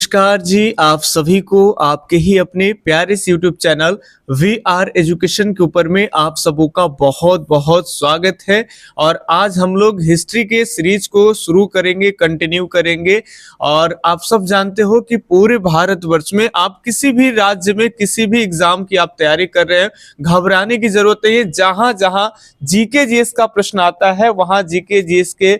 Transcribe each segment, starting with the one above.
नमस्कार जी, आप सभी को आपके ही अपने प्यारे से YouTube channel we are education के ऊपर में आप सबों का बहुत बहुत स्वागत है। और आज हम लोग हिस्ट्री के सीरीज को शुरू करेंगे, कंटिन्यू करेंगे। और आप सब जानते हो कि पूरे भारतवर्ष में आप किसी भी राज्य में किसी भी एग्जाम की आप तैयारी कर रहे हैं, घबराने की जरूरत नहीं है। जहां जहां जीके जीएस का प्रश्न आता है वहां जीके जीएस के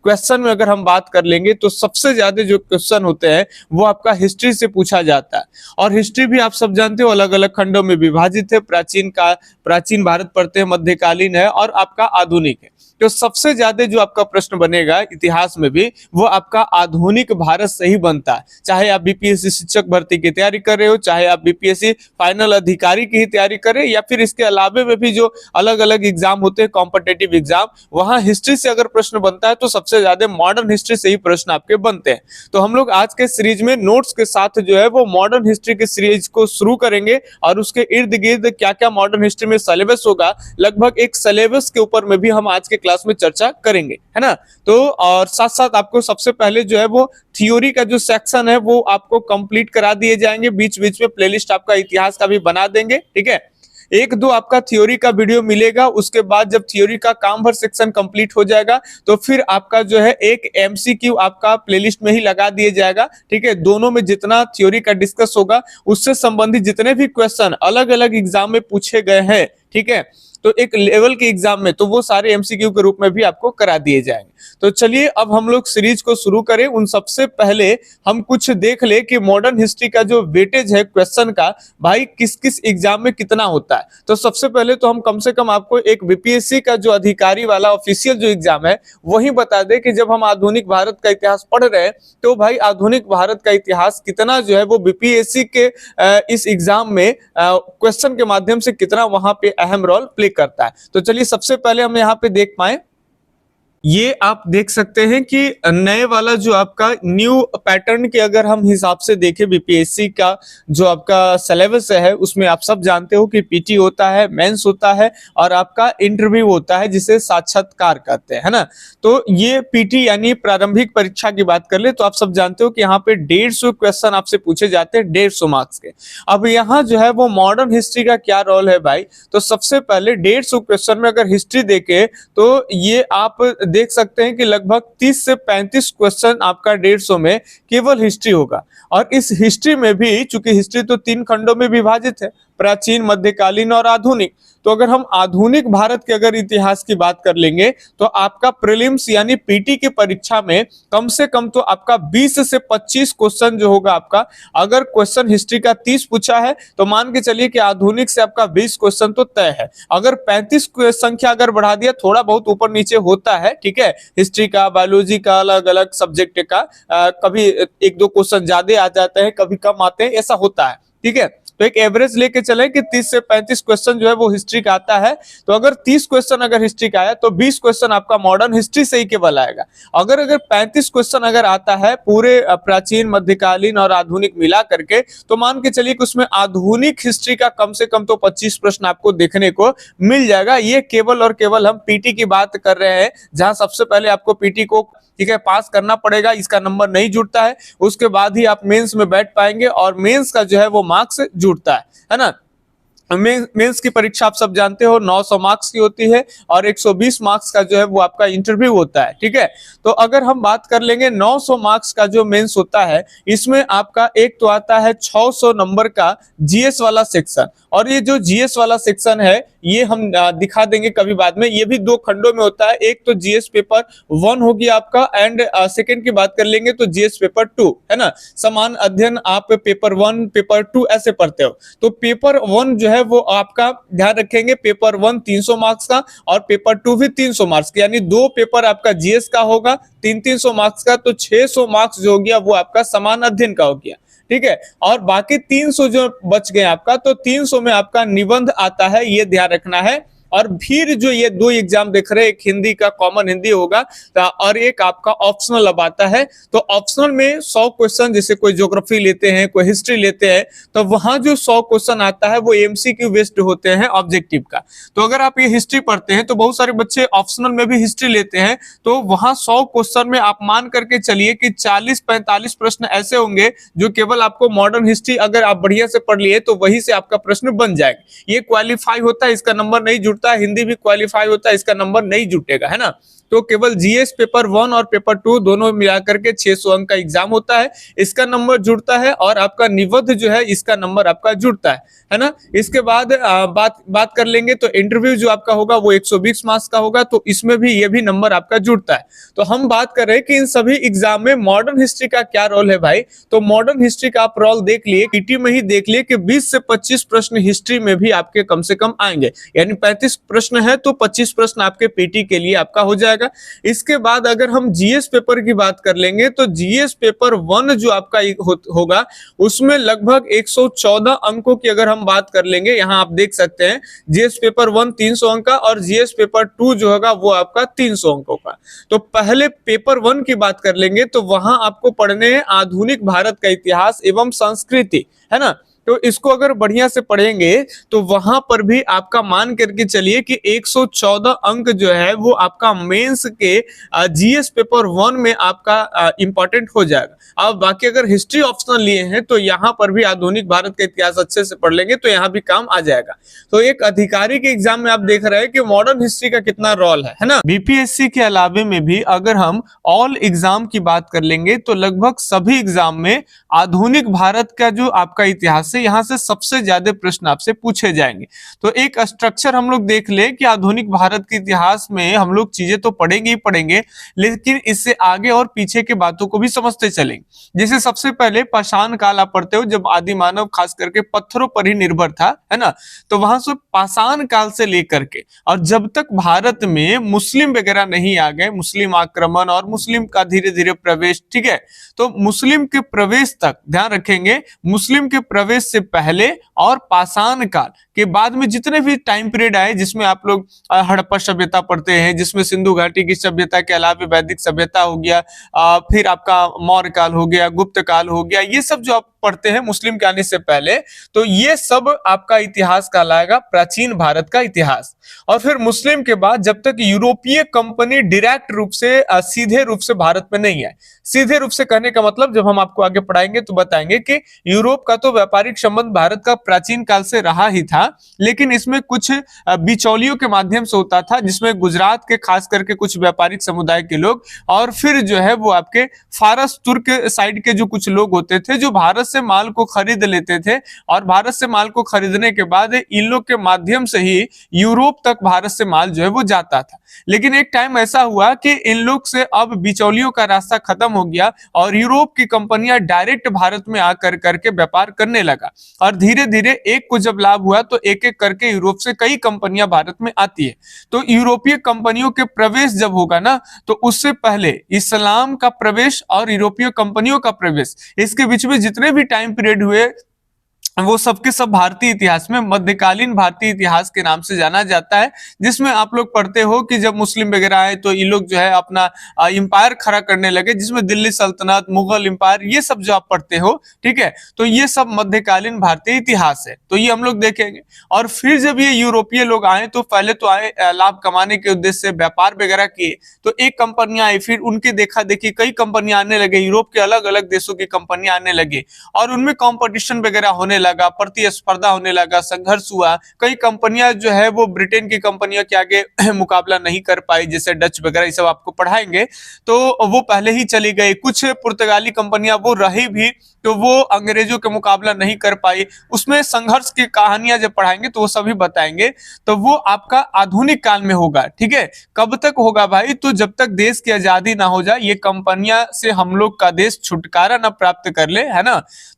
क्वेश्चन में अगर हम बात कर लेंगे तो सबसे ज्यादा जो क्वेश्चन होते हैं वो आपका हिस्ट्री से पूछा जाता है। और हिस्ट्री भी आप सब जानते हो अलग अलग खंडों में विभाजित है। प्राचीन भारत पढ़ते हैं, मध्यकालीन है और आपका आधुनिक है। तो सबसे ज्यादा जो आपका प्रश्न बनेगा इतिहास में भी वो आपका आधुनिक भारत से ही बनता है। चाहे आप बीपीएससी शिक्षक भर्ती की तैयारी कर रहे हो, चाहे आप बीपीएससी फाइनल अधिकारी की ही तैयारी कर रहे हो, या फिर इसके अलावे में भी जो अलग अलग एग्जाम होते हैं कॉम्पिटेटिव एग्जाम, वहां हिस्ट्री से अगर प्रश्न बनता है तो सबसे ज्यादा मॉडर्न हिस्ट्री से ही प्रश्न आपके बनते हैं। तो हम लोग आज के सीरीज में नोट्स के साथ जो है वो मॉडर्न हिस्ट्री के सीरीज को शुरू करेंगे और उसके इर्द गिर्द क्या क्या मॉडर्न हिस्ट्री में सिलेबस होगा, लगभग एक सिलेबस के ऊपर में भी हम आज के क्लास में चर्चा करेंगे, है ना। तो और साथ साथ आपको सबसे पहले जो है वो थ्योरी का जो सेक्शन है वो आपको कंप्लीट करा दिए जाएंगे। बीच बीच में प्लेलिस्ट आपका इतिहास का भी बना देंगे, ठीक है। एक दो आपका थ्योरी का वीडियो मिलेगा, उसके बाद जब थ्योरी का काम भर सेक्शन कंप्लीट हो जाएगा तो फिर आपका जो है एक एमसीक्यू आपका प्लेलिस्ट में ही लगा दिया जाएगा, ठीक है। दोनों में जितना थ्योरी का डिस्कस होगा उससे संबंधित जितने भी क्वेश्चन अलग अलग एग्जाम में पूछे गए हैं, ठीक है, तो एक लेवल के एग्जाम में तो वो सारे एमसीक्यू के रूप में भी आपको करा दिए जाएंगे। तो चलिए अब हम लोग सीरीज को शुरू करें। उन सबसे पहले हम कुछ देख ले कि मॉडर्न हिस्ट्री का जो वेटेज है क्वेश्चन का, भाई किस किस एग्जाम में कितना होता है। तो सबसे पहले तो हम कम से कम आपको एक बीपीएससी का जो अधिकारी वाला ऑफिशियल जो एग्जाम है वही बता दे कि जब हम आधुनिक भारत का इतिहास पढ़ रहे हैं तो भाई आधुनिक भारत का इतिहास कितना जो है वो बीपीएससी के इस एग्जाम में क्वेश्चन के माध्यम से कितना वहां पे अहम रोल प्ले करता है। तो चलिए सबसे पहले हम यहाँ पे देख पाए, ये आप देख सकते हैं कि नए वाला जो आपका न्यू पैटर्न के अगर हम हिसाब से देखें बीपीएससी का जो आपका सिलेबस है उसमें आप सब जानते हो कि पीटी होता है, मेंस होता है और आपका इंटरव्यू होता है जिसे साक्षात्कार कहते हैं, है ना। तो ये पीटी यानी प्रारंभिक परीक्षा की बात कर ले तो आप सब जानते हो कि यहाँ पे 150 क्वेश्चन आपसे पूछे जाते हैं, 150 मार्क्स के। अब यहाँ जो है वो मॉडर्न हिस्ट्री का क्या रोल है भाई, तो सबसे पहले 150 क्वेश्चन में अगर हिस्ट्री देखे तो ये आप देख सकते हैं कि लगभग 30 से 35 क्वेश्चन आपका 150 में केवल हिस्ट्री होगा। और इस हिस्ट्री में भी चूंकि हिस्ट्री तो 3 खंडों में विभाजित है, प्राचीन, मध्यकालीन और आधुनिक। तो अगर हम आधुनिक भारत के अगर इतिहास की बात कर लेंगे तो आपका प्रीलिम्स यानी पीटी की परीक्षा में कम से कम तो आपका 20 से 25 क्वेश्चन जो होगा आपका, अगर क्वेश्चन हिस्ट्री का 30 पूछा है तो मान के चलिए कि आधुनिक से आपका 20 क्वेश्चन तो तय है। अगर 35 संख्या अगर बढ़ा दिया, थोड़ा बहुत ऊपर नीचे होता है, ठीक है, हिस्ट्री का, बायोलॉजी का, अलग अलग सब्जेक्ट का कभी एक दो क्वेश्चन ज्यादा आ जाते हैं, कभी कम आते हैं, ऐसा होता है, ठीक है। तो एक एवरेज लेके चले कि 30 से 35 क्वेश्चन जो है वो हिस्ट्री का आता है। तो अगर 30 क्वेश्चन अगर हिस्ट्री का आया तो 20 क्वेश्चन आपका मॉडर्न हिस्ट्री से ही केवल आएगा। अगर 35 क्वेश्चन अगर आता है पूरे प्राचीन, मध्यकालीन और आधुनिक मिला करके तो मान के चलिए कि उसमें आधुनिक हिस्ट्री का कम से कम तो 25 प्रश्न आपको देखने को मिल जाएगा। ये केवल और केवल हम पीटी की बात कर रहे हैं, जहां सबसे पहले आपको पीटी को, ठीक है, पास करना पड़ेगा, इसका नंबर नहीं जुड़ता है, उसके बाद ही आप मेंस में बैठ पाएंगे और मेंस का जो है वो मार्क्स जुड़ता है ना। मेंस की परीक्षा आप सब जानते हो 900 मार्क्स की होती है और 120 मार्क्स का जो है वो आपका इंटरव्यू होता है, ठीक है। तो अगर हम बात कर लेंगे 900 मार्क्स का जो मेंस होता है, इसमें आपका एक तो आता है 600 नंबर का जीएस वाला सेक्शन। और ये जो जीएस वाला सेक्शन है ये हम दिखा देंगे कभी बाद में। ये भी 2 खंडों में होता है, एक तो जीएस पेपर 1 होगी आपका एंड सेकंड की बात कर लेंगे तो जीएस पेपर 2, है ना। समान अध्ययन आप पेपर 1, पेपर 2 ऐसे पढ़ते हो। तो पेपर 1 जो है वो आपका ध्यान रखेंगे, पेपर 1 300 मार्क्स का और पेपर 2 भी 300 मार्क्स का, यानी 2 पेपर आपका जीएस का होगा 300 मार्क्स का। तो 600 मार्क्स जो हो गया वो आपका समान अध्ययन का हो गया, ठीक है। और बाकी 300 जो बच गए आपका, तो 300 में आपका निबंध आता है, ये ध्यान रखना है। और फिर जो ये दो एग्जाम देख रहे हैं, एक हिंदी का कॉमन हिंदी होगा और एक आपका ऑप्शनल अब आता है। तो ऑप्शनल में 100 क्वेश्चन, जैसे कोई ज्योग्राफी लेते हैं, कोई हिस्ट्री लेते हैं, तो वहां जो 100 क्वेश्चन आता है वो एमसीक्यू बेस्ड होते हैं ऑब्जेक्टिव का। तो अगर आप ये हिस्ट्री पढ़ते हैं तो बहुत सारे बच्चे ऑप्शनल में भी हिस्ट्री लेते हैं, तो वहां 100 क्वेश्चन में आप मान करके चलिए कि 40-45 प्रश्न ऐसे होंगे जो केवल आपको मॉडर्न हिस्ट्री अगर आप बढ़िया से पढ़ लिए तो वही से आपका प्रश्न बन जाएगा। ये क्वालिफाई होता है, इसका नंबर नहीं जुड़ता। हिंदी भी क्वालिफाई होता है, इसका नंबर नहीं जुटेगा, है ना। तो केवल जीएस पेपर 1 और पेपर 2 दोनों मिलाकर के 600 अंक का एग्जाम होता है, इसका नंबर जुड़ता है। और आपका निबंध जो है इसका नंबर आपका जुड़ता है ना। इसके बाद बात कर लेंगे तो इंटरव्यू जो आपका होगा वो 120 मार्क्स का होगा, तो इसमें भी ये भी नंबर आपका जुड़ता है। तो हम बात कर रहे हैं कि इन सभी एग्जाम में मॉडर्न हिस्ट्री का क्या रोल है भाई। तो मॉडर्न हिस्ट्री का आप रोल देख लिए, पीटी में ही देख लिए कि 20 से 25 प्रश्न हिस्ट्री में भी आपके कम से कम आएंगे, यानी 35 प्रश्न है तो 25 प्रश्न आपके पीटी के लिए आपका हो जाएगा। इसके बाद अगर हम जीएस पेपर की बात कर लेंगे तो जीएस पेपर 1 जो आपका होगा उसमें लगभग 114 अंकों की अगर हम बात कर लेंगे, यहां आप देख सकते हैं जीएस पेपर 1 300 अंक का और जीएस पेपर 2 जो होगा वो आपका 300 अंकों का। तो पहले पेपर 1 की बात कर लेंगे तो वहां आपको पढ़ने हैं आधुनिक भारत का इतिहास एवं संस्कृति, है ना। तो इसको अगर बढ़िया से पढ़ेंगे तो वहां पर भी आपका मान करके चलिए कि 114 अंक जो है वो आपका मेंस के जीएस पेपर 1 में आपका इंपॉर्टेंट हो जाएगा। अब बाकी अगर हिस्ट्री ऑप्शनल लिए हैं तो यहाँ पर भी आधुनिक भारत का इतिहास अच्छे से पढ़ लेंगे तो यहाँ भी काम आ जाएगा। तो एक अधिकारी के एग्जाम में आप देख रहे हैं कि मॉडर्न हिस्ट्री का कितना रोल है ना। बीपीएससी के अलावे में भी अगर हम ऑल एग्जाम की बात कर लेंगे तो लगभग सभी एग्जाम में आधुनिक भारत का जो आपका इतिहास है यहाँ से सबसे ज्यादा प्रश्न आपसे पूछे जाएंगे। तो एक स्ट्रक्चर हम लोग देख ले कि आधुनिक भारत के इतिहास में हम लोग चीजें तो पढ़ेंगे ही पढ़ेंगे, लेकिन इससे आगे और पीछे के बातों को भी समझते चलेंगे। जैसे सबसे पहले पाषाण काल आप पढ़ते हो, जब आदि मानव खास करके पत्थरों पर ही निर्भर था, है ना। तो वहां से पाषाण काल से लेकर के और जब तक भारत में मुस्लिम वगैरह नहीं आ गए, मुस्लिम आक्रमण और मुस्लिम का धीरे धीरे प्रवेश, ठीक है। तो मुस्लिम के प्रवेश तक ध्यान रखेंगे, मुस्लिम के प्रवेश से पहले और पाषाण काल के बाद में जितने भी टाइम पीरियड आए, जिसमें आप लोग हड़प्पा सभ्यता पढ़ते हैं, जिसमें सिंधु घाटी की सभ्यता के अलावा वैदिक सभ्यता हो गया, फिर आपका मौर्य काल हो गया, गुप्त काल हो गया, ये सब जो आप पढ़ते हैं मुस्लिम के आने से पहले, तो ये सब आपका इतिहास कहलाएगा प्राचीन भारत का इतिहास। और फिर मुस्लिम के बाद जब तक यूरोपीय कंपनी डायरेक्ट रूप से सीधे रूप से भारत में नहीं आए, सीधे रूप से कहने का मतलब जब हम आपको आगे पढ़ाएंगे तो बताएंगे कि यूरोप का तो व्यापारिक संबंध भारत का प्राचीन काल से रहा ही था, लेकिन इसमें कुछ बिचौलियों के माध्यम से होता था, जिसमें गुजरात के खास करके कुछ व्यापारिक समुदाय के लोग और फिर जो है वो आपके फारस तुर्क साइड के जो कुछ लोग होते थे जो भारत से माल को खरीद लेते थे, और भारत से माल को खरीदने के बाद इन लोग के माध्यम से ही यूरोप तक भारत से माल जो है वो जाता था। लेकिन एक टाइम ऐसा हुआ कि इन लोग से अब बिचौलियों का रास्ता खत्म हो गया और यूरोप की कंपनियां डायरेक्ट भारत में आकर करके व्यापार करने लगा, और धीरे धीरे एक को जब लाभ हुआ तो एक एक करके यूरोप से कई कंपनियां भारत में आती है। तो यूरोपीय कंपनियों के प्रवेश जब होगा ना, तो उससे पहले इस्लाम का प्रवेश और यूरोपीय कंपनियों का प्रवेश, इसके बीच में जितने भी टाइम पीरियड हुए वो सबके सब भारतीय इतिहास में मध्यकालीन भारतीय इतिहास के नाम से जाना जाता है, जिसमें आप लोग पढ़ते हो कि जब मुस्लिम वगैरह आए तो ये लोग जो है अपना एम्पायर खड़ा करने लगे, जिसमें दिल्ली सल्तनत, मुगल एम्पायर, ये सब जो आप पढ़ते हो, ठीक है। तो ये सब मध्यकालीन भारतीय इतिहास है, तो ये हम लोग देखेंगे। और फिर जब ये यूरोपीय लोग आए तो पहले तो आए लाभ कमाने के उद्देश्य से व्यापार वगैरह किए, तो एक कंपनियां आई, फिर उनके देखा देखी कई कंपनियां आने लगे, यूरोप के अलग अलग देशों की कंपनियां आने लगी और उनमें कॉम्पिटिशन वगैरह होने लगा, प्रतिस्पर्धा होने लगा, संघर्ष हुआ। कई कंपनियां जो है वो ब्रिटेन की कंपनियों के आगे मुकाबला नहीं कर पाई, जैसे डच वगैरह, ये सब आपको पढ़ाएंगे, तो वो पहले ही चली गई। कुछ पुर्तगाली कंपनियां वो रही भी तो वो अंग्रेजों के मुकाबला नहीं कर पाई। उसमें संघर्ष की कहानियां जब पढ़ाएंगे तो वो सभी बताएंगे। तो वो आपका आधुनिक काल में होगा, ठीक है। कब तक होगा भाई? तो जब तक देश की आजादी ना हो जाए, ये कंपनियां से हम लोग का देश छुटकारा ना प्राप्त कर ले, है ना,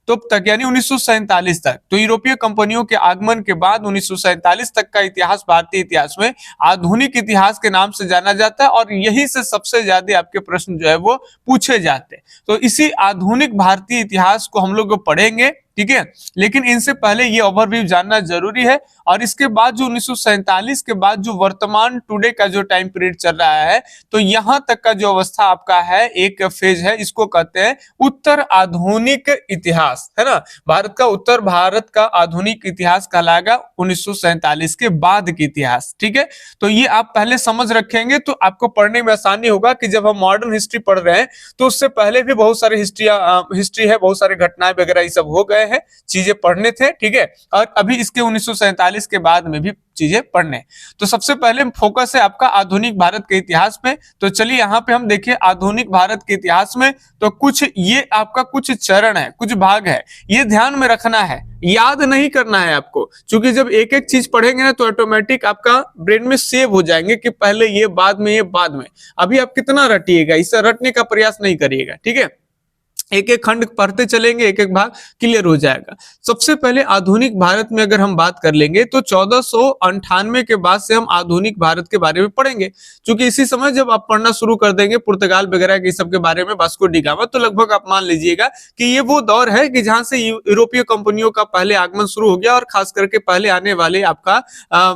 तब तक, यानी 1947 तक। तो यूरोपीय कंपनियों के आगमन के बाद 1947 तक का इतिहास भारतीय इतिहास में आधुनिक इतिहास के नाम से जाना जाता है, और यही से सबसे ज्यादा आपके प्रश्न जो है वो पूछे जाते हैं। तो इसी आधुनिक भारतीय इतिहास को हम लोग पढ़ेंगे, ठीक है। लेकिन इनसे पहले ये ओवरव्यू जानना जरूरी है। और इसके बाद जो 1947 के बाद जो वर्तमान टुडे का जो टाइम पीरियड चल रहा है, तो यहां तक का जो अवस्था आपका है, एक फेज है, इसको कहते हैं उत्तर आधुनिक इतिहास, है ना। उत्तर भारत का आधुनिक इतिहास कहलाएगा 1947 के बाद की इतिहास, ठीक है। तो ये आप पहले समझ रखेंगे तो आपको पढ़ने में आसानी होगा कि जब हम मॉडर्न हिस्ट्री पढ़ रहे हैं तो उससे पहले भी बहुत सारे हिस्ट्री है, बहुत सारे घटनाएं वगैरह ये सब हो गए हैं, चीजें पढ़ने थे, ठीक है। और अभी इसके 1947 के बाद में भी चीजें पढ़ने। तो सबसे पहले फोकस है आपका आधुनिक भारत के इतिहास पे। तो चलिए यहाँ पे हम देखें आधुनिक भारत के इतिहास में, तो कुछ ये आपका कुछ चरण है, कुछ भाग है, ये ध्यान में रखना है, याद नहीं करना है आपको, क्योंकि जब एक एक चीज पढ़ेंगे ना तो ऑटोमेटिक आपका ब्रेन में सेव हो जाएंगे कि पहले ये, बाद में ये, बाद में। अभी आप कितना रटिएगा, इससे रटने का प्रयास नहीं करिएगा, ठीक है। एक एक खंड पढ़ते चलेंगे, एक एक भाग क्लियर हो जाएगा। सबसे पहले आधुनिक भारत में अगर हम बात कर लेंगे तो 1498 के बाद से हम आधुनिक भारत के बारे में पढ़ेंगे, क्योंकि इसी समय जब आप पढ़ना शुरू कर देंगे पुर्तगाल वगैरह के सब के बारे में, वास्को डी गामा, तो लगभग आप मान लीजिएगा कि ये वो दौर है कि जहां से यूरोपीय कंपनियों का पहले आगमन शुरू हो गया, और खास करके पहले आने वाले आपका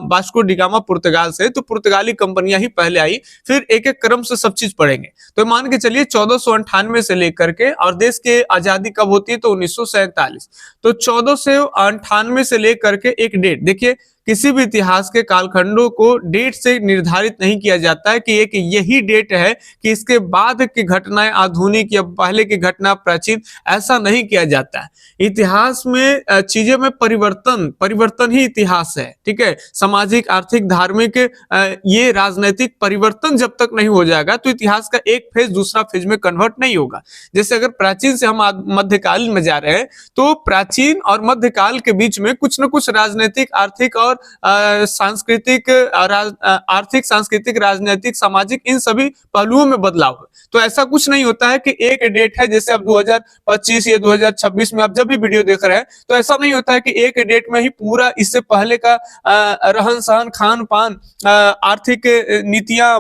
वास्को डी गामा पुर्तगाल से, तो पुर्तगाली कंपनियां ही पहले आई, फिर एक एक क्रम से सब चीज पढ़ेंगे। तो मान के चलिए 1498 से लेकर के, और देश के आजादी कब होती है तो 1947। तो 1498 से लेकर के एक डेट देखिए, किसी भी इतिहास के कालखंडों को डेट से निर्धारित नहीं किया जाता है कि एक यही डेट है कि इसके बाद की घटनाएं आधुनिक या पहले की घटना प्राचीन, ऐसा नहीं किया जाता है। इतिहास में चीजें में परिवर्तन ही इतिहास है, ठीक है। सामाजिक, आर्थिक, धार्मिक, ये राजनीतिक परिवर्तन जब तक नहीं हो जाएगा तो इतिहास का एक फेज दूसरा फेज में कन्वर्ट नहीं होगा। जैसे अगर प्राचीन से हम मध्यकाल में जा रहे हैं तो प्राचीन और मध्यकाल के बीच में कुछ न कुछ राजनीतिक, आर्थिक और सांस्कृतिक, आर्थिक, सांस्कृतिक, राजनीतिक, सामाजिक, इन सभी पहलुओं में बदलाव है। तो ऐसा कुछ नहीं होता है कि एक डेट है, जैसे अब 2025 या 2026 में आप जब भी वीडियो देख रहे हैं तो ऐसा नहीं होता है कि एक डेट में ही पूरा इससे पहले का रहन सहन, खान पान, आर्थिक नीतियां,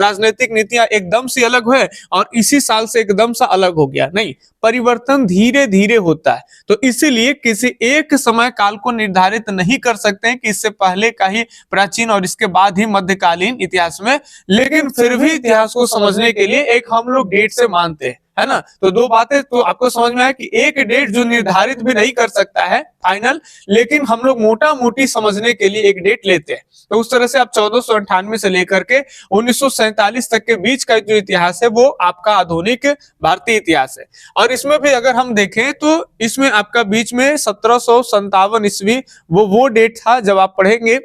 राजनीतिक नीतियां एकदम से अलग हुए और इसी साल से एकदम से अलग हो गया, नहीं। परिवर्तन धीरे धीरे होता है। तो इसीलिए किसी एक समय काल को निर्धारित नहीं कर सकते हैं कि इससे पहले का ही प्राचीन और इसके बाद ही मध्यकालीन इतिहास में, लेकिन फिर भी इतिहास को समझने के लिए एक हम लोग डेट से मानते हैं, है ना। तो दो बातें तो आपको समझ में आया कि एक डेट जो निर्धारित भी नहीं कर सकता है फाइनल, लेकिन हम लोग मोटा मोटी समझने के लिए एक डेट लेते हैं। तो उस तरह से आप 1498 से लेकर के 1947 तक के बीच का जो इतिहास है वो आपका आधुनिक भारतीय इतिहास है। और इसमें भी अगर हम देखें तो इसमें आपका बीच में 1757 ईस्वी वो डेट था जब आप पढ़ेंगे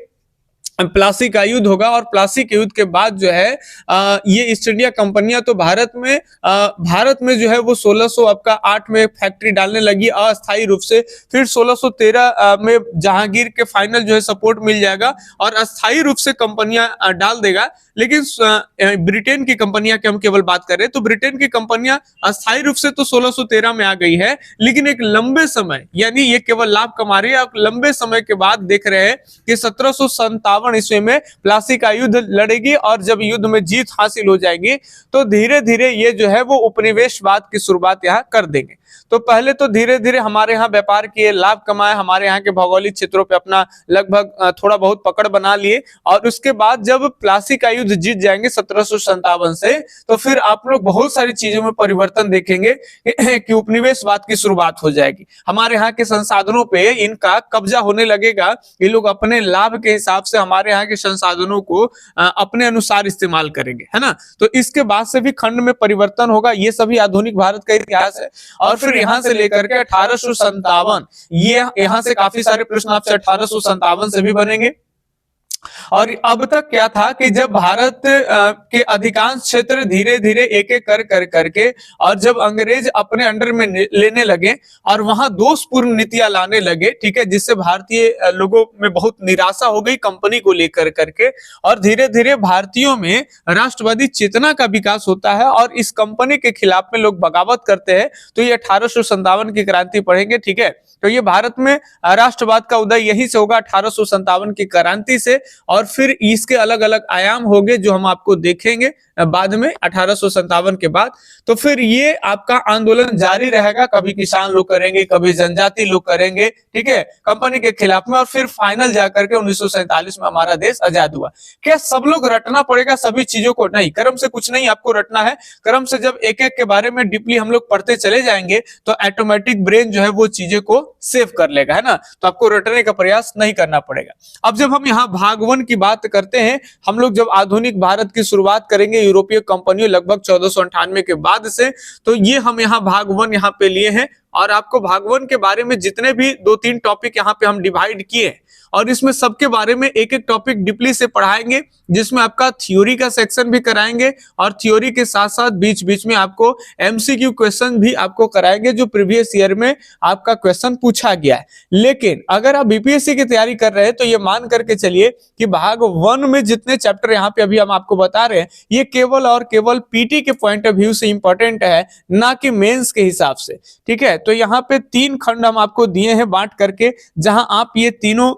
प्लासी का युद्ध होगा, और प्लासी के युद्ध के बाद जो है ये ईस्ट इंडिया कंपनियां तो भारत में जो है वो 1600 आपका 8 में फैक्ट्री डालने लगी अस्थायी रूप से। फिर 1613 में जहांगीर के फाइनल जो है सपोर्ट मिल जाएगा और अस्थायी रूप से कंपनियां डाल देगा। लेकिन ब्रिटेन की कंपनियां की हम केवल बात करें तो ब्रिटेन की कंपनियां अस्थायी रूप से तो 1613 में आ गई है, लेकिन एक लंबे समय, यानी ये केवल लाभ कमा रही है, आप लंबे समय के बाद देख रहे हैं कि 1757 ईस्वी में प्लासी का युद्ध लड़ेगी, और जब युद्ध में जीत हासिल हो जाएगी तो धीरे धीरे ये जो है वो उपनिवेशवाद की शुरुआत यहाँ कर देंगे। तो पहले तो धीरे धीरे हमारे यहाँ व्यापार किए, लाभ कमाए, हमारे यहाँ के भौगोलिक क्षेत्रों पे अपना लगभग थोड़ा बहुत पकड़ बना लिए, और उसके बाद जब प्लासी का युद्ध जीत जाएंगे 1757 से, तो फिर आप लोग बहुत सारी चीजों में परिवर्तन देखेंगे कि उपनिवेशवाद की शुरुआत हो जाएगी। हमारे यहाँ के संसाधनों पे इनका कब्जा होने लगेगा, ये लोग अपने लाभ के हिसाब से हमारे यहाँ के संसाधनों को अपने अनुसार इस्तेमाल करेंगे, है ना। तो इसके बाद से भी खंड में परिवर्तन होगा। ये सभी आधुनिक भारत का इतिहास है। और फिर यहां से लेकर के 1857, ये यहां से काफी सारे प्रश्न आपसे 1857 से भी बनेंगे। और अब तक क्या था कि जब भारत के अधिकांश क्षेत्र धीरे धीरे एक एक कर करके, और जब अंग्रेज अपने अंडर में लेने लगे और वहां दोषपूर्ण नीतियां लाने लगे, ठीक है, जिससे भारतीय लोगों में बहुत निराशा हो गई कंपनी को लेकर करके, और धीरे धीरे भारतीयों में राष्ट्रवादी चेतना का विकास होता है और इस कंपनी के खिलाफ में लोग बगावत करते हैं। तो ये 1857 की क्रांति पढ़ेंगे, ठीक है। तो ये भारत में राष्ट्रवाद का उदय यहीं से होगा, 1857 की क्रांति से। और फिर इसके अलग अलग आयाम होंगे जो हम आपको देखेंगे बाद में 1857 के बाद। तो फिर ये आपका आंदोलन जारी रहेगा, कभी किसान लोग करेंगे, कभी जनजाति लोग करेंगे, ठीक है, कंपनी के खिलाफ में, और फिर फाइनल जाकर के 1947 में हमारा देश आजाद हुआ। क्या सब लोग रटना पड़ेगा सभी चीजों को? नहीं, क्रम से कुछ नहीं आपको रटना है। क्रम से जब एक एक के बारे में डीपली हम लोग पढ़ते चले जाएंगे तो ऑटोमेटिक ब्रेन जो है वो चीजें को सेव कर लेगा, है ना। तो आपको रटने का प्रयास नहीं करना पड़ेगा। अब जब हम यहाँ भाग 1 की बात करते हैं, हम लोग जब आधुनिक भारत की शुरुआत करेंगे यूरोपीय कंपनियों लगभग 1498 के बाद से, तो ये हम यहाँ भाग 1 यहाँ पे लिए हैं। और आपको भाग 1 के बारे में जितने भी 2-3 टॉपिक यहाँ पे हम डिवाइड किए और इसमें सबके बारे में एक एक टॉपिक डीपली से पढ़ाएंगे, जिसमें आपका थ्योरी का सेक्शन भी कराएंगे और थ्योरी के साथ साथ बीच बीच में आपको एमसीक्यू क्वेश्चन भी आपको कराएंगे जो प्रीवियस ईयर में आपका क्वेश्चन पूछा गया है। लेकिन अगर आप बीपीएससी की तैयारी कर रहे हैं तो ये मान करके चलिए कि भाग 1 में जितने चैप्टर यहाँ पे अभी हम आपको बता रहे हैं ये केवल और केवल पीटी के पॉइंट ऑफ व्यू से इंपॉर्टेंट है, ना कि मेंस के हिसाब से, ठीक है। तो यहाँ पे 3 खंड हम आपको दिए हैं बांट करके, जहां आप ये तीनों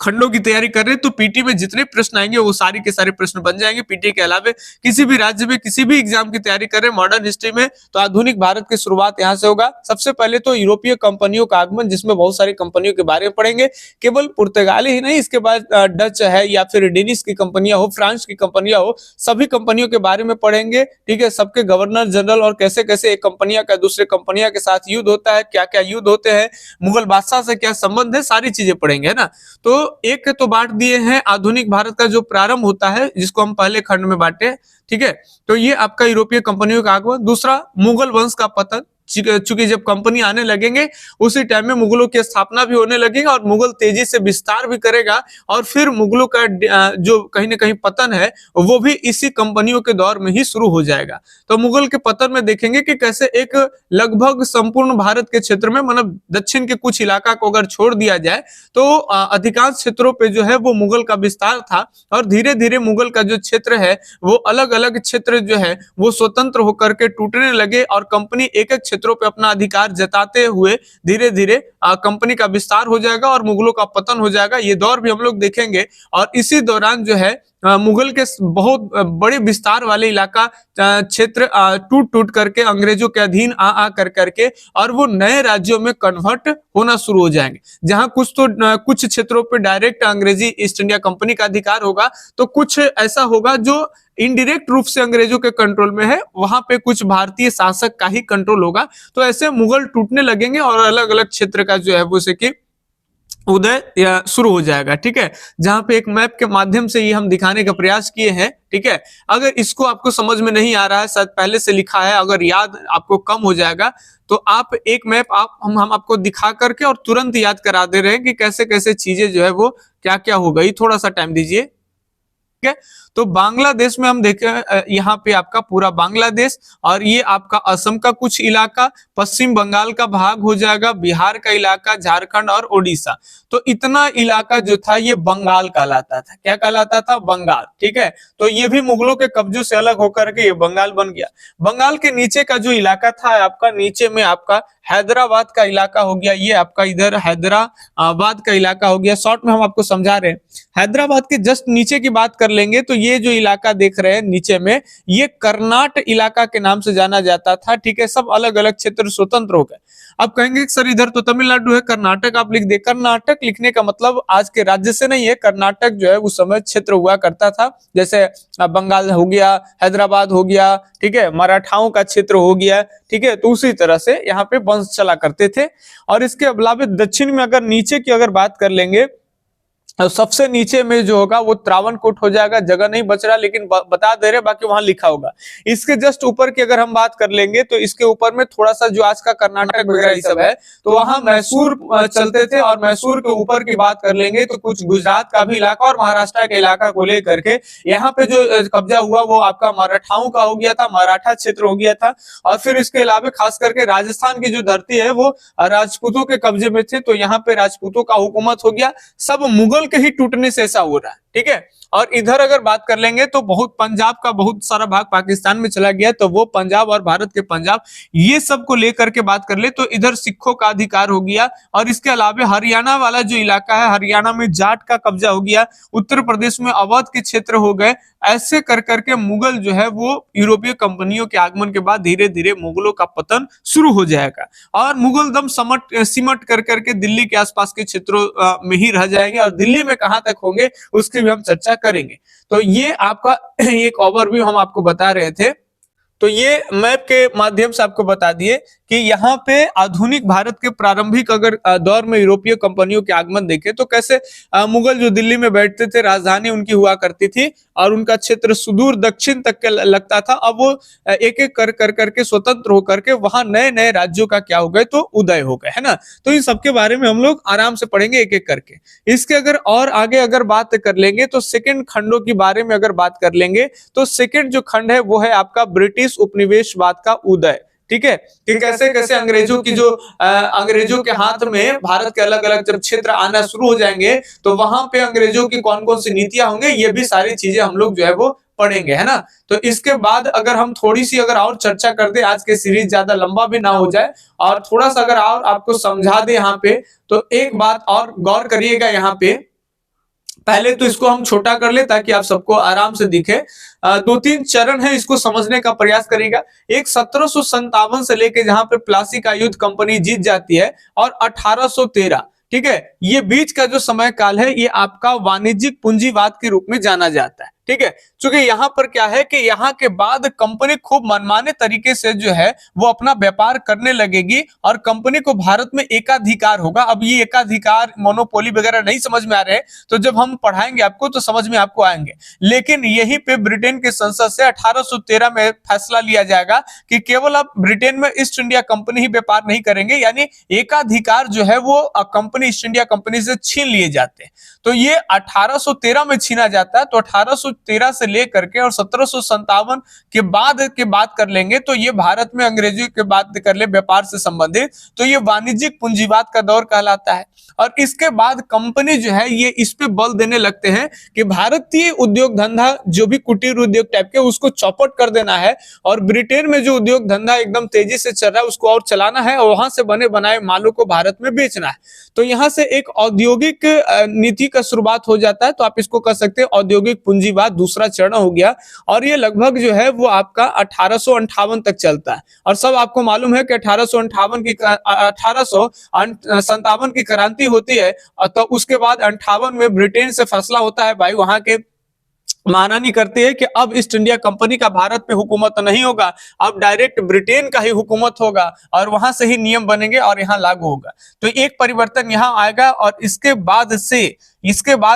खंडों की तैयारी कर रहे हैं तो पीटी में जितने प्रश्न आएंगे वो सारे के सारे प्रश्न बन जाएंगे। पीटी के अलावा किसी भी राज्य में किसी भी एग्जाम की तैयारी कर रहे हैं मॉडर्न हिस्ट्री में, तो आधुनिक भारत की शुरुआत यहां से होगा। सबसे पहले तो यूरोपीय कंपनियों का आगमन, जिसमें बहुत सारी कंपनियों के बारे में पढ़ेंगे, केवल पुर्तगाली ही नहीं, इसके बाद डच है या फिर डेनिश की कंपनियां हो, फ्रांस की कंपनियां हो, सभी कंपनियों के बारे में पढ़ेंगे, ठीक है। सबके गवर्नर जनरल और कैसे कैसे एक कंपनियां का दूसरे कंपनियां के साथ युद्ध होता है, क्या क्या युद्ध होते हैं, मुगल बादशाह से क्या संबंध है, सारी चीजें पढ़ेंगे, है ना। तो एक तो बांट दिए हैं आधुनिक भारत का जो प्रारंभ होता है, जिसको हम पहले खंड में बांटे, ठीक है। तो ये आपका यूरोपीय कंपनियों का आगमन। दूसरा, मुगल वंश का पतन, चूंकि जब कंपनी आने लगेंगे उसी टाइम में मुगलों की स्थापना भी होने लगेगी और मुगल तेजी से विस्तार भी करेगा, और फिर मुगलों का जो कहीं ना कहीं पतन है वो भी इसी कंपनियों के दौर में ही शुरू हो जाएगा। तो मुगल के पतन में देखेंगे कि कैसे एक लगभग संपूर्ण भारत के क्षेत्र में, मतलब दक्षिण के कुछ इलाका को अगर छोड़ दिया जाए तो अधिकांश क्षेत्रों पे जो है वो मुगल का विस्तार था, और धीरे धीरे मुगल का जो क्षेत्र है वो अलग अलग क्षेत्र जो है वो स्वतंत्र होकर के टूटने लगे, और कंपनी एक एक क्षेत्रों पे अपना अधिकार जताते हुए धीरे धीरे कंपनी का विस्तार हो जाएगा और मुगलों का पतन हो जाएगा। ये दौर भी हम लोग देखेंगे। और इसी दौरान जो है मुगल के बहुत बड़े विस्तार वाले इलाका क्षेत्र टूट टूट करके अंग्रेजों के अधीन आ कर करके और वो नए राज्यों में कन्वर्ट होना शुरू हो जाएंगे, जहां कुछ क्षेत्रों पे डायरेक्ट अंग्रेजी ईस्ट इंडिया कंपनी का अधिकार होगा, तो कुछ ऐसा होगा जो इनडायरेक्ट रूप से अंग्रेजों के कंट्रोल में है, वहां पे कुछ भारतीय शासक का ही कंट्रोल होगा। तो ऐसे मुगल टूटने लगेंगे और अलग अलग क्षेत्र का जो है वो से कि उदय शुरू हो जाएगा, ठीक है। जहां पे एक मैप के माध्यम से ये हम दिखाने का प्रयास किए हैं, ठीक है। अगर इसको आपको समझ में नहीं आ रहा है, शायद पहले से लिखा है, अगर याद आपको कम हो जाएगा तो आप एक मैप हम आपको दिखा करके और तुरंत याद करा दे रहे हैं कि कैसे कैसे चीजें जो है वो क्या क्या हो गई। थोड़ा सा टाइम दीजिए, ठीक है। तो बांग्लादेश में हम देखें, यहाँ पे आपका पूरा बांग्लादेश, और ये आपका असम का कुछ इलाका, पश्चिम बंगाल का भाग हो जाएगा, बिहार का इलाका, झारखंड और ओडिशा। तो इतना इलाका जो था ये बंगाल कहलाता था। क्या कहलाता था? बंगाल, ठीक है। तो ये भी मुगलों के कब्जों से अलग होकर के ये बंगाल बन गया। बंगाल के नीचे का जो इलाका था आपका, नीचे में आपका हैदराबाद का इलाका हो गया, ये आपका इधर हैदराबाद का इलाका हो गया। शॉर्ट में हम आपको समझा रहे हैं। हैदराबाद के जस्ट नीचे की बात कर लेंगे तो ये जो इलाका देख रहे हैं नीचे में, ये कर्नाटक इलाका के नाम से जाना जाता था, ठीक है। सब अलग अलग क्षेत्र स्वतंत्र हो गए। अब कहेंगे सर इधर तो तमिलनाडु है, कर्नाटक आप लिख दे। कर्नाटक लिखने का मतलब आज के राज्य से नहीं है, कर्नाटक जो है उस समय क्षेत्र हुआ करता था, जैसे बंगाल हो गया, हैदराबाद हो गया, ठीक है, मराठाओं का क्षेत्र हो गया, ठीक है। तो उसी तरह से यहाँ पे वंश चला करते थे। और इसके अलावा दक्षिण में अगर नीचे की अगर बात कर लेंगे, सबसे नीचे में जो होगा वो त्रावणकोट हो जाएगा। जगह नहीं बच रहा लेकिन बता दे रहे, बाकी वहां लिखा होगा। इसके जस्ट ऊपर की अगर हम बात कर लेंगे तो इसके ऊपर में थोड़ा सा जो आज का कर्नाटक वगैरह ये सब है, तो वहां मैसूर चलते थे। और मैसूर के ऊपर की बात कर लेंगे तो कुछ गुजरात का भी इलाका और महाराष्ट्र के इलाका को लेकर के यहाँ पे जो कब्जा हुआ वो आपका मराठाओं का हो गया था, मराठा क्षेत्र हो गया था। और फिर इसके अलावा खास करके राजस्थान की जो धरती है वो राजपूतों के कब्जे में थे, तो यहाँ पे राजपूतों का हुकूमत हो गया। सब मुगल के ही टूटने से ऐसा हो रहा है, ठीक है। और इधर अगर बात कर लेंगे तो बहुत पंजाब का बहुत सारा भाग पाकिस्तान में चला गया, तो वो पंजाब और भारत के पंजाब ये सब को लेकर के बात कर ले तो इधर सिखों का अधिकार हो गया। और इसके अलावा हरियाणा वाला जो इलाका है, हरियाणा में जाट का कब्जा हो गया, उत्तर प्रदेश में अवध के क्षेत्र हो गए। ऐसे कर करके मुगल जो है वो यूरोपीय कंपनियों के आगमन के बाद धीरे धीरे मुगलों का पतन शुरू हो जाएगा और मुगल दम सिमट कर करके दिल्ली के आसपास के क्षेत्रों में ही रह जाएंगे। और दिल्ली में कहां तक होंगे उसकी भी हम चर्चा करेंगे। तो ये आपका एक ओवरव्यू हम आपको बता रहे थे। तो ये मैप के माध्यम से आपको बता दिए कि यहाँ पे आधुनिक भारत के प्रारंभिक अगर दौर में यूरोपीय कंपनियों के आगमन देखे तो कैसे मुगल जो दिल्ली में बैठते थे, राजधानी उनकी हुआ करती थी और उनका क्षेत्र सुदूर दक्षिण तक के लगता था। अब वो एक एक कर करके स्वतंत्र होकर के वहां नए नए राज्यों का क्या हो गए तो उदय हो गए, है ना। तो इन सबके बारे में हम लोग आराम से पढ़ेंगे एक एक करके। इसके अगर और आगे अगर बात कर लेंगे तो सेकंड खंडों के बारे में अगर बात कर लेंगे तो सेकंड जो खंड है वो है आपका ब्रिटिश उपनिवेशवाद का उदय। ठीक है, कि कैसे कैसे अंग्रेजों की जो अंग्रेजों के हाथ में भारत के अलग अलग जब क्षेत्र आना शुरू हो जाएंगे तो वहां पे अंग्रेजों की कौन कौन सी नीतियां होंगे, ये भी सारी चीजें हम लोग जो है वो पढ़ेंगे, है ना। तो इसके बाद अगर हम थोड़ी सी अगर और चर्चा कर दे, आज के सीरीज ज्यादा लंबा भी ना हो जाए और थोड़ा सा अगर और आपको समझा दे यहाँ पे, तो एक बात और गौर करिएगा यहाँ पे। पहले तो इसको हम छोटा कर ले ताकि आप सबको आराम से दिखे। दो तीन चरण है, इसको समझने का प्रयास करेगा। एक 1757 से लेके जहां पे प्लासी का युद्ध कंपनी जीत जाती है और 1813, ठीक है, ये बीच का जो समय काल है ये आपका वाणिज्यिक पूंजीवाद के रूप में जाना जाता है। ठीक है, क्योंकि यहाँ पर क्या है कि यहाँ के बाद कंपनी खूब मनमाने तरीके से जो है वो अपना व्यापार करने लगेगी और कंपनी को भारत में एकाधिकार होगा। अब ये एकाधिकार मोनोपोली वगैरह नहीं समझ में आ रहे, तो जब हम पढ़ाएंगे आपको तो समझ में आपको आएंगे। लेकिन यहीं पे ब्रिटेन के संसद से 1813 में फैसला लिया जाएगा कि केवल अब ब्रिटेन में ईस्ट इंडिया कंपनी ही व्यापार नहीं करेंगे, यानी एकाधिकार जो है वो कंपनी ईस्ट इंडिया कंपनी से छीन लिए जाते हैं। तो ये 1813 में छीना जाता है। तो 1813 से लेकर के और 1757 के बाद की बात कर लेंगे तो ये भारत में अंग्रेजी के बात कर ले व्यापार से संबंधित, तो ये वाणिज्यिक पूंजीवाद का दौर कहलाता है। और इसके बाद कंपनी जो है ये इस पे बल देने लगते हैं कि भारतीय उद्योग धंधा जो भी कुटीर उद्योग टाइप के उसको चौपट कर देना है और ब्रिटेन में जो उद्योग धंधा एकदम तेजी से चल रहा है उसको और चलाना है और वहां से बने बनाए मालों को भारत में बेचना है। तो यहाँ से एक औद्योगिक नीति का शुरुआत हो जाता है। तो आप इसको कह सकते हैं औद्योगिक पूंजीवाद दूसरा चरण हो गया और ये लगभग जो है वो आपका 1858 तक चलता है। और सब आपको मालूम है कि 1857 की क्रांति होती है तो उसके बाद 58 में ब्रिटेन से फैसला होता है, भाई वहां के महारानी करती है कि अब ईस्ट इंडिया कंपनी का भारत पे हुकूमत नहीं होगा, अब डायरेक्ट ब्रिटेन का ही हुकूमत होगा और वहां से ही नियम बनेंगे और यहाँ लागू होगा। तो एक परिवर्तन यहाँ आएगा और इसके बाद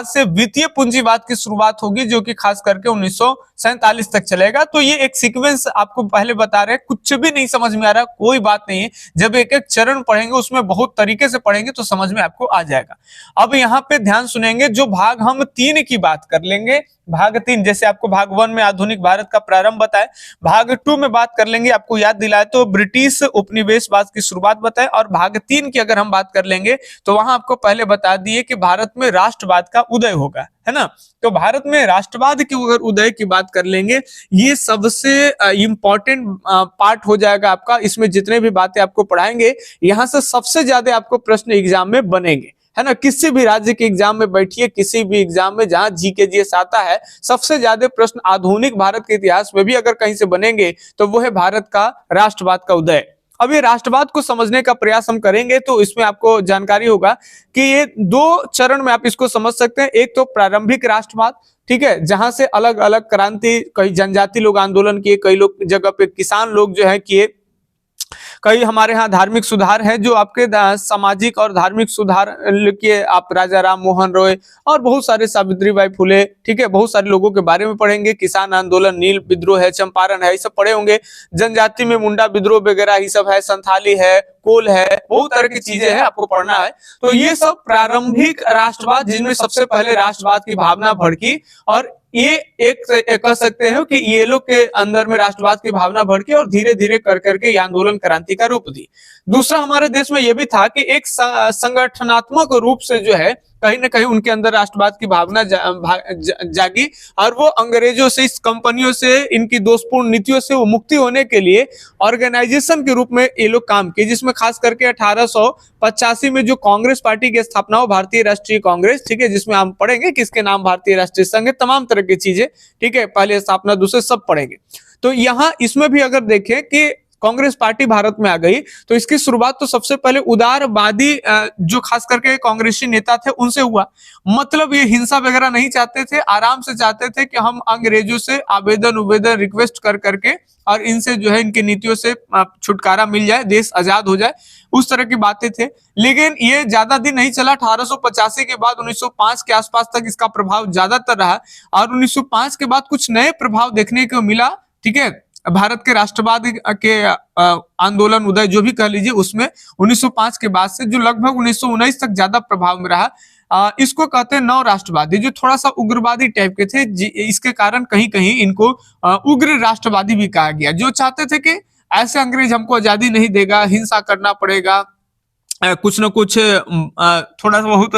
से वित्तीय पूंजीवाद की शुरुआत होगी जो कि खास करके 1947 तक चलेगा। तो ये एक सीक्वेंस आपको पहले बता रहे, कुछ भी नहीं समझ में आ रहा कोई बात नहीं है, जब एक एक चरण पढ़ेंगे उसमें बहुत तरीके से पढ़ेंगे तो समझ में आपको आ जाएगा। अब यहाँ पे ध्यान सुनेंगे, जो भाग हम 3 की बात कर लेंगे, भाग 3 जैसे आपको भाग 1 में आधुनिक भारत का प्रारंभ बताए, भाग 2 में बात कर लेंगे आपको याद दिलाए तो ब्रिटिश उपनिवेशवाद की शुरुआत बताए, और भाग 3 की अगर हम बात कर लेंगे तो वहां आपको पहले बता दिए कि भारत में राष्ट्रवाद का उदय होगा, है ना। तो भारत में राष्ट्रवाद के अगर उदय की बात कर लेंगे, ये सबसे इंपॉर्टेंट पार्ट हो जाएगा आपका। इसमें जितने भी बातें आपको पढ़ाएंगे यहां से सबसे ज्यादा आपको प्रश्न एग्जाम में बनेंगे, है ना। किसी भी राज्य के एग्जाम में बैठिए, किसी भी एग्जाम में जहां जीके जीएस आता है, सबसे ज्यादा प्रश्न आधुनिक भारत के इतिहास में भी अगर कहीं से बनेंगे तो वो है भारत का राष्ट्रवाद का उदय। अब ये राष्ट्रवाद को समझने का प्रयास हम करेंगे तो इसमें आपको जानकारी होगा कि ये 2 चरण में आप इसको समझ सकते हैं। एक तो प्रारंभिक राष्ट्रवाद, ठीक है, जहां से अलग अलग क्रांति, कई जनजाति लोग आंदोलन किए, कई लोग जगह पे किसान लोग जो है किए, कई हमारे यहाँ धार्मिक सुधार है जो आपके सामाजिक और धार्मिक सुधार के आप राजा राम मोहन रॉय और बहुत सारे सावित्रीबाई फुले, ठीक है, बहुत सारे लोगों के बारे में पढ़ेंगे। किसान आंदोलन, नील विद्रोह है, चंपारण है, ये सब पढ़े होंगे। जनजाति में मुंडा विद्रोह वगैरह ये सब है, संथाली है, कोल है, बहुत तरह की चीजें हैं आपको पढ़ना है। तो ये सब प्रारंभिक राष्ट्रवाद जिनमें सबसे पहले राष्ट्रवाद की भावना भड़की, और ये एक कह सकते हैं कि ये लोग के अंदर में राष्ट्रवाद की भावना भड़की और धीरे धीरे कर करके ये आंदोलन क्रांति का रूप दी। दूसरा हमारे देश में ये भी था कि एक संगठनात्मक रूप से जो है कहीं ना कहीं उनके अंदर राष्ट्रवाद की भावना जागी और वो अंग्रेजों से, इस कंपनियों से, इनकी दोषपूर्ण नीतियों से वो मुक्ति होने के लिए ऑर्गेनाइजेशन के रूप में ये लोग काम किए, जिसमें खास करके 1885 में जो कांग्रेस पार्टी की स्थापना हो, भारतीय राष्ट्रीय कांग्रेस, ठीक है, जिसमें हम पढ़ेंगे किसके नाम भारतीय राष्ट्रीय संघ है, तमाम तरह की चीजें, ठीक है, पहले स्थापना दूसरे सब पढ़ेंगे। तो यहाँ इसमें भी अगर देखें कि कांग्रेस पार्टी भारत में आ गई तो इसकी शुरुआत तो सबसे पहले उदारवादी जो खास करके कांग्रेसी नेता थे उनसे हुआ। मतलब ये हिंसा वगैरह नहीं चाहते थे, आराम से चाहते थे कि हम अंग्रेजों से आवेदन रिक्वेस्ट कर करके और इनसे जो है इनकी नीतियों से छुटकारा मिल जाए, देश आजाद हो जाए, उस तरह की बातें थे। लेकिन ये ज्यादा दिन नहीं चला, 1885 के बाद 1905 के आसपास तक इसका प्रभाव ज्यादातर रहा और 1905 के बाद कुछ नए प्रभाव देखने को मिला, ठीक है, भारत के राष्ट्रवाद के आंदोलन उदय जो भी कह लीजिए, उसमें 1905 के बाद से जो लगभग 1919 तक ज्यादा प्रभाव में रहा। इसको कहते हैं नव राष्ट्रवादी, जो थोड़ा सा उग्रवादी टाइप के थे, इसके कारण कहीं कहीं इनको उग्र राष्ट्रवादी भी कहा गया, जो चाहते थे कि ऐसे अंग्रेज हमको आजादी नहीं देगा, हिंसा करना पड़ेगा, कुछ न कुछ थोड़ा सा बहुत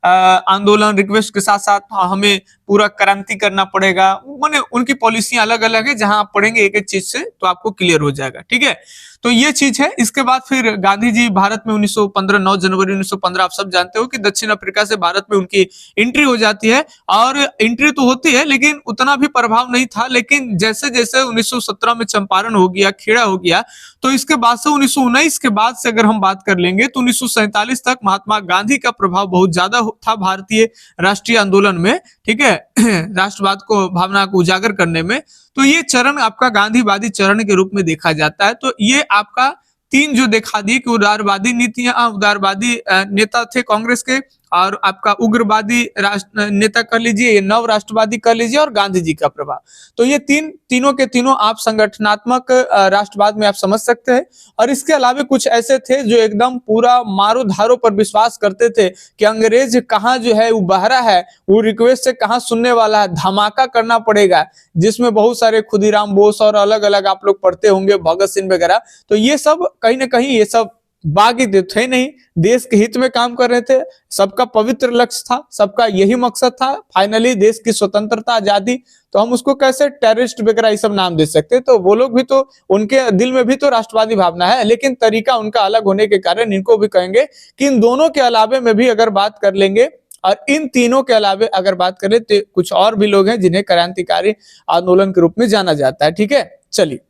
आंदोलन रिक्वेस्ट के साथ साथ हमें पूरा क्रांति करना पड़ेगा। माने उनकी पॉलिसियां अलग अलग है, जहां आप पढ़ेंगे एक एक चीज से तो आपको क्लियर हो जाएगा, ठीक है। तो ये चीज है। इसके बाद फिर गांधी जी भारत में 1915, 9 जनवरी 1915, आप सब जानते हो कि दक्षिण अफ्रीका से भारत में उनकी एंट्री हो जाती है, और एंट्री तो होती है लेकिन उतना भी प्रभाव नहीं था। लेकिन जैसे जैसे 1917 में चंपारण हो गया, खेड़ा हो गया, तो इसके बाद से 1919 के बाद से अगर हम बात कर लेंगे तो 1947 तक महात्मा गांधी का प्रभाव बहुत ज्यादा था भारतीय राष्ट्रीय आंदोलन में, ठीक है, राष्ट्रवाद को, भावना को उजागर करने में। तो ये चरण आपका गांधीवादी चरण के रूप में देखा जाता है। तो ये आपका तीन जो दिखा दी कि उदारवादी नीतियां, उदारवादी नेता थे कांग्रेस के, और आपका उग्रवादी नेता कर लीजिए, ये नव राष्ट्रवादी कर लीजिए, और गांधी जी का प्रभाव। तो ये तीनों के तीनों आप संगठनात्मक राष्ट्रवाद में आप समझ सकते हैं। और इसके अलावा कुछ ऐसे थे जो एकदम पूरा मारो धारो पर विश्वास करते थे कि अंग्रेज कहाँ जो है वो बहरा है, वो रिक्वेस्ट से कहाँ सुनने वाला है, धमाका करना पड़ेगा, जिसमें बहुत सारे खुदीराम बोस और अलग अलग आप लोग पढ़ते होंगे, भगत सिंह वगैरह। तो ये सब कहीं ना कहीं ये सब बागी थे नहीं, देश के हित में काम कर रहे थे, सबका पवित्र लक्ष्य था, सबका यही मकसद था फाइनली देश की स्वतंत्रता, आजादी। तो हम उसको कैसे टेररिस्ट वगैरह ये सब नाम दे सकते हैं? तो वो लोग भी तो, उनके दिल में भी तो राष्ट्रवादी भावना है, लेकिन तरीका उनका अलग होने के कारण इनको भी कहेंगे कि इन दोनों के अलावे में भी अगर बात कर लेंगे, और इन तीनों के अलावे अगर बात करें तो कुछ और भी लोग हैं जिन्हें क्रांतिकारी आंदोलन के रूप में जाना जाता है, ठीक है। चलिए,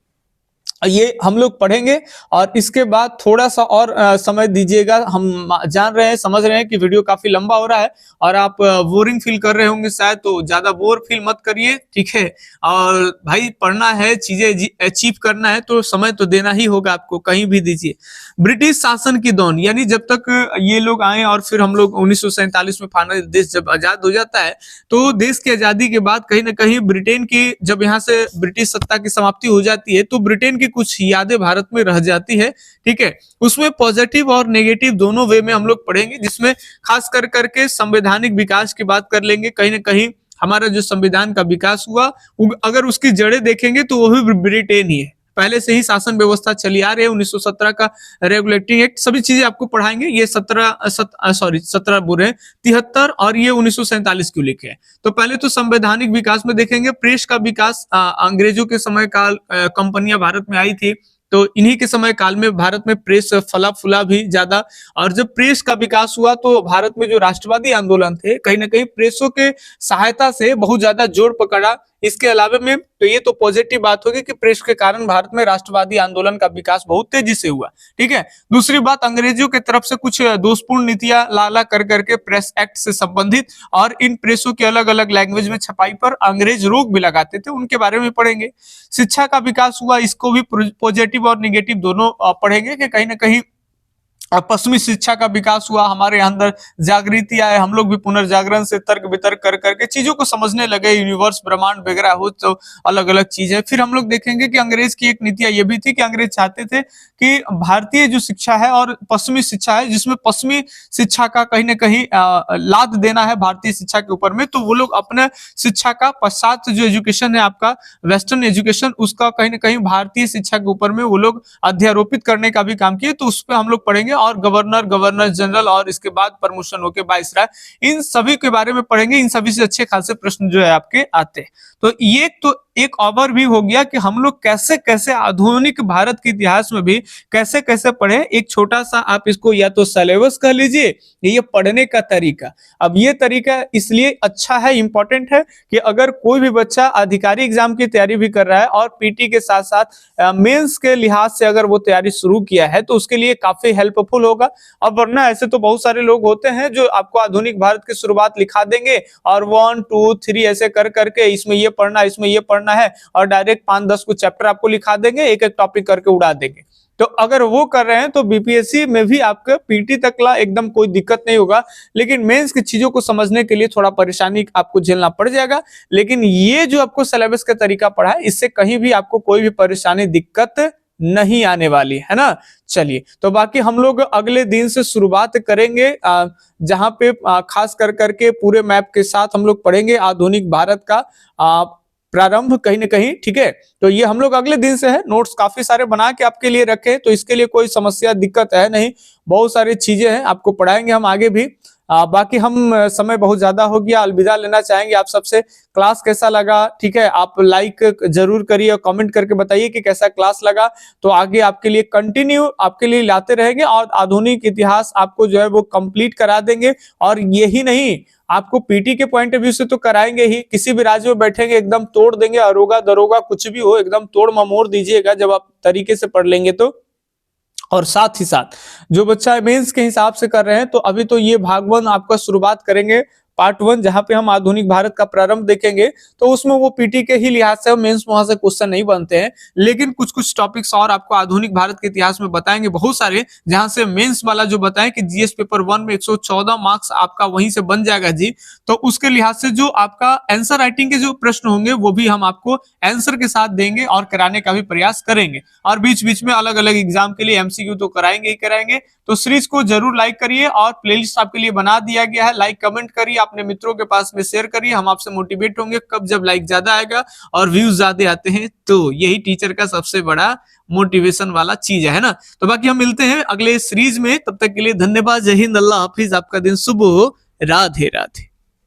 ये हम लोग पढ़ेंगे और इसके बाद थोड़ा सा और समय दीजिएगा। हम जान रहे हैं, समझ रहे हैं कि वीडियो काफी लंबा हो रहा है और आप बोरिंग फील कर रहे होंगे शायद, तो ज्यादा बोर फील मत करिए, ठीक है। और भाई पढ़ना है, चीजें अचीव करना है, तो समय तो देना ही होगा आपको, कहीं भी दीजिए। ब्रिटिश शासन की दौन, यानी जब तक ये लोग आए और फिर हम लोग 1947 में फाइनल देश जब आजाद हो जाता है, तो देश की आजादी के बाद कहीं ना कहीं ब्रिटेन की, जब यहाँ से ब्रिटिश सत्ता की समाप्ति हो जाती है, तो ब्रिटेन की कुछ यादें भारत में रह जाती है, ठीक है। उसमें पॉजिटिव और नेगेटिव दोनों वे में हम लोग पढ़ेंगे, जिसमें खास कर करके संवैधानिक विकास की बात कर लेंगे। कहीं ना कहीं हमारा जो संविधान का विकास हुआ, अगर उसकी जड़ें देखेंगे तो वो भी ब्रिटेन ही है। पहले से ही शासन व्यवस्था चली आ रही है, 1917 का रेगुलेटिंग एक्ट, सभी चीजें आपको पढ़ाएंगे। ये 17 बुरे 73 और ये 1947 क्यों लिखे हैं। तो पहले तो संवैधानिक विकास में देखेंगे, प्रेस का विकास, अंग्रेजों के समय काल कंपनियां भारत में आई थी, तो इन्हीं के समय काल में भारत में प्रेस फला फूला भी ज्यादा। और जब प्रेस का विकास हुआ तो भारत में जो राष्ट्रवादी आंदोलन थे, कहीं ना कहीं प्रेसों के सहायता से बहुत ज्यादा जोर पकड़ा। इसके अलावे में तो ये तो पॉजिटिव बात होगी कि प्रेस के कारण भारत में राष्ट्रवादी आंदोलन का विकास बहुत तेजी से हुआ, ठीक है। दूसरी बात, अंग्रेजों की तरफ से कुछ दोषपूर्ण नीतियां ला कर करके प्रेस एक्ट से संबंधित, और इन प्रेसों के अलग अलग लैंग्वेज में छपाई पर अंग्रेज रोक भी लगाते थे, उनके बारे में पढ़ेंगे। शिक्षा का विकास हुआ, इसको भी पॉजिटिव और निगेटिव दोनों पढ़ेंगे कि कहीं ना कहीं पश्चिमी शिक्षा का विकास हुआ, हमारे अंदर जागृति आए, हम लोग भी पुनर्जागरण से तर्क वितर्क कर करके चीजों को समझने लगे, यूनिवर्स ब्रह्मांड वगैरह हो, तो अलग अलग चीज है। फिर हम लोग देखेंगे कि अंग्रेज की एक नीतियां ये भी थी कि अंग्रेज चाहते थे कि भारतीय जो शिक्षा है और पश्चिमी शिक्षा है, जिसमें पश्चिमी शिक्षा का कहीं ना कहीं लाद देना है भारतीय शिक्षा के ऊपर में, तो वो लोग अपने शिक्षा का पश्चात जो एजुकेशन है आपका वेस्टर्न एजुकेशन, उसका कहीं ना कहीं भारतीय शिक्षा के ऊपर में वो लोग अध्यारोपित करने का भी काम किए। तो उस पर हम लोग पढ़ेंगे। और गवर्नर जनरल और इसके बाद प्रमोशन होके वाइसराय, इन सभी के बारे में पढ़ेंगे। इन सभी से अच्छे खासे प्रश्न जो है आपके आते हैं। तो ये तो एक ओवरव्यू हो गया कि हम लोग कैसे कैसे आधुनिक भारत के इतिहास में भी कैसे कैसे पढ़े। एक छोटा सा आप इसको या तो सिलेबस कह लीजिए, ये पढ़ने का तरीका। अब ये तरीका इसलिए अच्छा है, इंपॉर्टेंट है कि अगर कोई भी बच्चा अधिकारी एग्जाम की तैयारी भी कर रहा है और पीटी के साथ साथ मेंस के लिहाज से अगर वो तैयारी शुरू किया है तो उसके लिए काफी हेल्पफुल होगा। अब वरना ऐसे तो बहुत सारे लोग होते हैं जो आपको आधुनिक भारत की शुरुआत लिखा देंगे और 1 2 3 ऐसे कर करके इसमें ये पढ़ना, इसमें ये पढ़ना है, और डायरेक्ट 5-10 को चैप्टर आपको लिखा देंगे, एक एक टॉपिक करके उड़ा देंगे। तो अगर वो कर रहे हैं तो बीपीएससी में भी आपका पीटी तकला एकदम कोई दिक्कत नहीं होगा, लेकिन मेंस की चीजों को समझने के लिए थोड़ा परेशानी आपको झेलना पड़ जाएगा। लेकिन ये जो आपको सिलेबस का तरीका पढ़ा है, इससे कहीं भी आपको कोई भी परेशानी दिक्कत नहीं आने वाली है ना। चलिए, तो बाकी हम लोग अगले दिन से शुरुआत करेंगे, जहां पे खास कर करके पूरे मैप के साथ हम लोग पढ़ेंगे आधुनिक भारत का प्रारंभ कहीं ना कहीं। ठीक है, तो ये हम लोग अगले दिन से है। नोट्स काफी सारे बना के आपके लिए रखे, तो इसके लिए कोई समस्या दिक्कत है नहीं। बहुत सारी चीजें हैं, आपको पढ़ाएंगे हम आगे भी। बाकी हम समय बहुत ज्यादा हो गया, अलविदा लेना चाहेंगे आप सबसे। क्लास कैसा लगा, ठीक है, आप लाइक जरूर करिए और कमेंट करके बताइए कि कैसा क्लास लगा। तो आगे आपके लिए कंटिन्यू आपके लिए लाते रहेंगे और आधुनिक इतिहास आपको जो है वो कंप्लीट करा देंगे। और यही नहीं, आपको पीटी के पॉइंट ऑफ व्यू से तो कराएंगे ही, किसी भी राज्य में बैठेंगे एकदम तोड़ देंगे, अरोगा दरोगा कुछ भी हो एकदम तोड़ ममोड़ दीजिएगा जब आप तरीके से पढ़ लेंगे तो। और साथ ही साथ जो बच्चा मेंस के हिसाब से कर रहे हैं, तो अभी तो ये भाग 1 आपका शुरुआत करेंगे, पार्ट 1, जहां पे हम आधुनिक भारत का प्रारंभ देखेंगे। तो उसमें वो पीटी के ही लिहाज से मेंस वहां से क्वेश्चन नहीं बनते हैं, लेकिन कुछ कुछ टॉपिक्स और आपको आधुनिक भारत के इतिहास में बताएंगे बहुत सारे, जहां से मेंस वाला जो बताएं कि जीएस पेपर 1 में 114 मार्क्स आपका वहीं से बन जाएगा जी। तो उसके लिहाज से जो आपका आंसर राइटिंग के जो प्रश्न होंगे वो भी हम आपको आंसर के साथ देंगे और कराने का भी प्रयास करेंगे। और बीच बीच में अलग अलग एग्जाम के लिए एमसीक्यू तो कराएंगे ही कराएंगे। तो सीरीज को जरूर लाइक करिए और प्लेलिस्ट आपके लिए बना दिया गया है, लाइक कमेंट करिए, अपने मित्रों के पास में शेयर करिए। हम आपसे मोटिवेट होंगे कब, जब लाइक ज्यादा आएगा और व्यूज ज्यादा आते हैं, तो यही टीचर का सबसे बड़ा मोटिवेशन वाला चीज है ना। तो बाकी हम मिलते हैं अगले सीरीज में, तब तक के लिए धन्यवाद, जय हिंद, अल्लाह हाफिज, आपका दिन शुभ हो, राधे राधे।